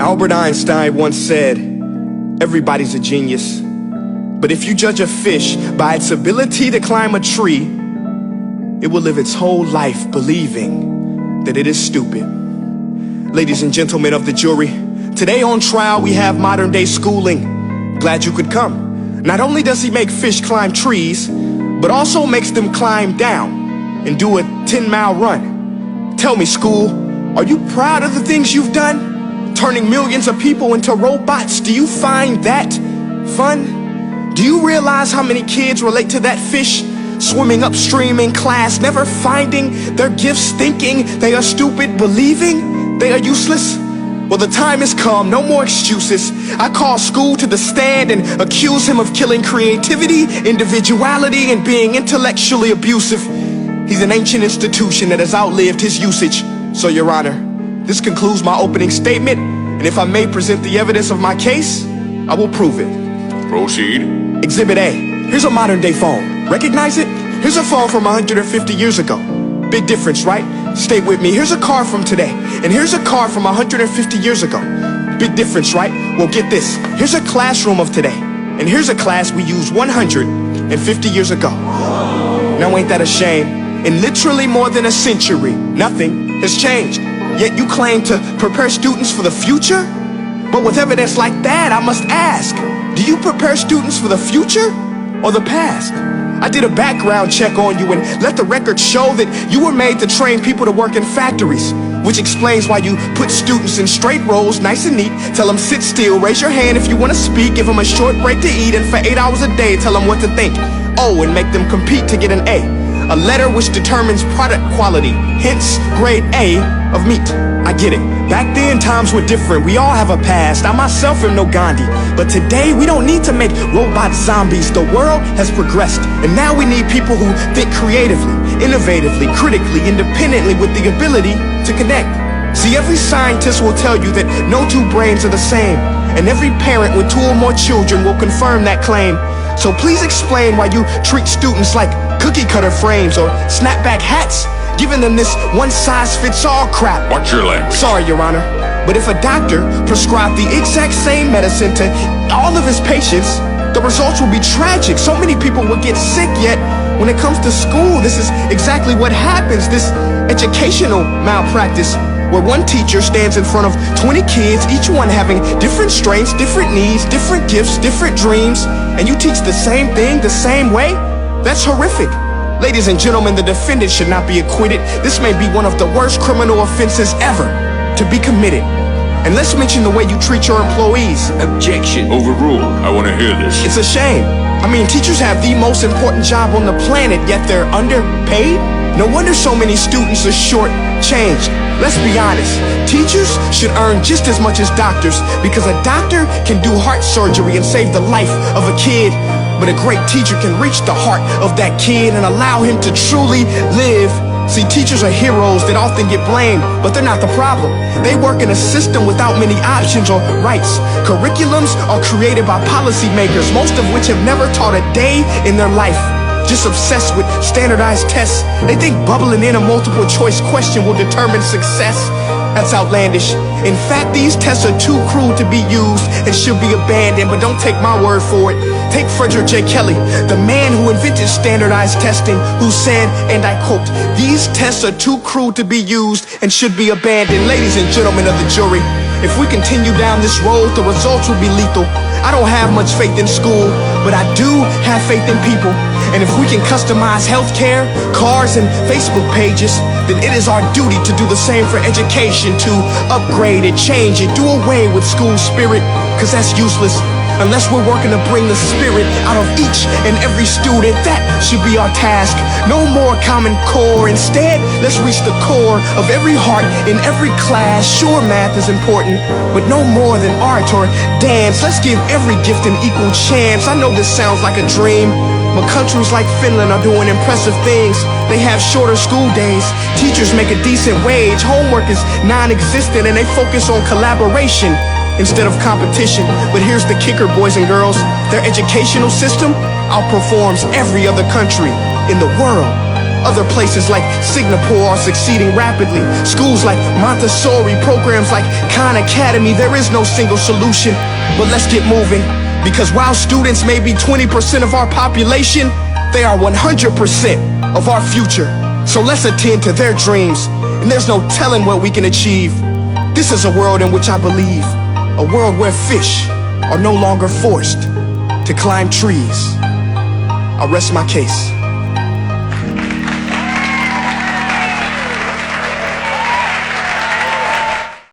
Albert Einstein once said, everybody's a genius, but if you judge a fish by its ability to climb a tree, it will live its whole life believing that it is stupid. Ladies and gentlemen of the jury, today on trial we have modern day schooling. Glad you could come. Not only does he make fish climb trees, but also makes them climb down and do a 10-mile run. Tell me, school, are you proud of the things you've done? Turning millions of people into robots, do you find that fun? Do you realize how many kids relate to that fish swimming upstream in class, never finding their gifts, thinking they are stupid, believing they are useless? Well, the time has come, no more excuses. I call school to the stand and accuse him of killing creativity, individuality, and being intellectually abusive. He's an ancient institution that has outlived his usage. So, Your Honor, this concludes my opening statement, and if I may present the evidence of my case, I will prove it. Proceed. Exhibit A. Here's a modern day phone. Recognize it? Here's a phone from 150 years ago. Big difference, right? Stay with me. Here's a car from today, and here's a car from 150 years ago. Big difference, right? Well, get this. Here's a classroom of today, and here's a class we used 150 years ago. Now ain't that a shame? In literally more than a century, nothing has changed. Yet you claim to prepare students for the future? But with evidence like that, I must ask, do you prepare students for the future or the past? I did a background check on you and let the record show that you were made to train people to work in factories, which explains why you put students in straight rows, nice and neat, tell them sit still, raise your hand if you want to speak, give them a short break to eat, and for 8 hours a day tell them what to think. Oh, and make them compete to get an A letter which determines product quality, hence grade A of meat. I get it. Back then, times were different. We all have a past. I myself am no Gandhi. But today, we don't need to make robot zombies. The world has progressed. And now we need people who think creatively, innovatively, critically, independently, with the ability to connect. See, every scientist will tell you that no two brains are the same. And every parent with 2 or more children will confirm that claim. So please explain why you treat students like cookie cutter frames or snapback hats, giving them this one-size-fits-all crap. Watch your language. Sorry, Your Honor, but if a doctor prescribed the exact same medicine to all of his patients, the results will be tragic. So many people will get sick, yet when it comes to school, this is exactly what happens. This educational malpractice, where one teacher stands in front of 20 kids, each one having different strengths, different needs, different gifts, different dreams, and you teach the same thing the same way? That's horrific. Ladies and gentlemen, the defendant should not be acquitted. This may be one of the worst criminal offenses ever to be committed. And let's mention the way you treat your employees. Objection. Overruled. I want to hear this. It's a shame. I mean, teachers have the most important job on the planet, yet they're underpaid? No wonder so many students are short-changed. Let's be honest, teachers should earn just as much as doctors, because a doctor can do heart surgery and save the life of a kid, but a great teacher can reach the heart of that kid and allow him to truly live. See, teachers are heroes that often get blamed, but they're not the problem. They work in a system without many options or rights. Curriculums are created by policymakers, most of which have never taught a day in their life. Just obsessed with standardized tests. They think bubbling in a multiple choice question will determine success. That's outlandish. In fact, these tests are too cruel to be used and should be abandoned, but don't take my word for it. Take Frederick J. Kelly, the man who invented standardized testing, who said, and I quote, "These tests are too cruel to be used and should be abandoned." Ladies and gentlemen of the jury, if we continue down this road, the results will be lethal. I don't have much faith in school, but I do have faith in people. And if we can customize healthcare, cars, and Facebook pages, then it is our duty to do the same for education, to upgrade it, change it, do away with school spirit, because that's useless. Unless we're working to bring the spirit out of each and every student, that should be our task. No more Common Core. Instead, let's reach the core of every heart in every class. Sure, math is important, but no more than art or dance. Let's give every gift an equal chance. I know this sounds like a dream, but countries like Finland are doing impressive things. They have shorter school days, teachers make a decent wage, homework is non-existent, and they focus on collaboration instead of competition. But here's the kicker, boys and girls. Their educational system outperforms every other country in the world. Other places like Singapore are succeeding rapidly. Schools like Montessori, programs like Khan Academy, there is no single solution. But let's get moving, because while students may be 20% of our population, they are 100% of our future. So let's attend to their dreams, and there's no telling what we can achieve. This is a world in which I believe, a world where fish are no longer forced to climb trees. I rest my case.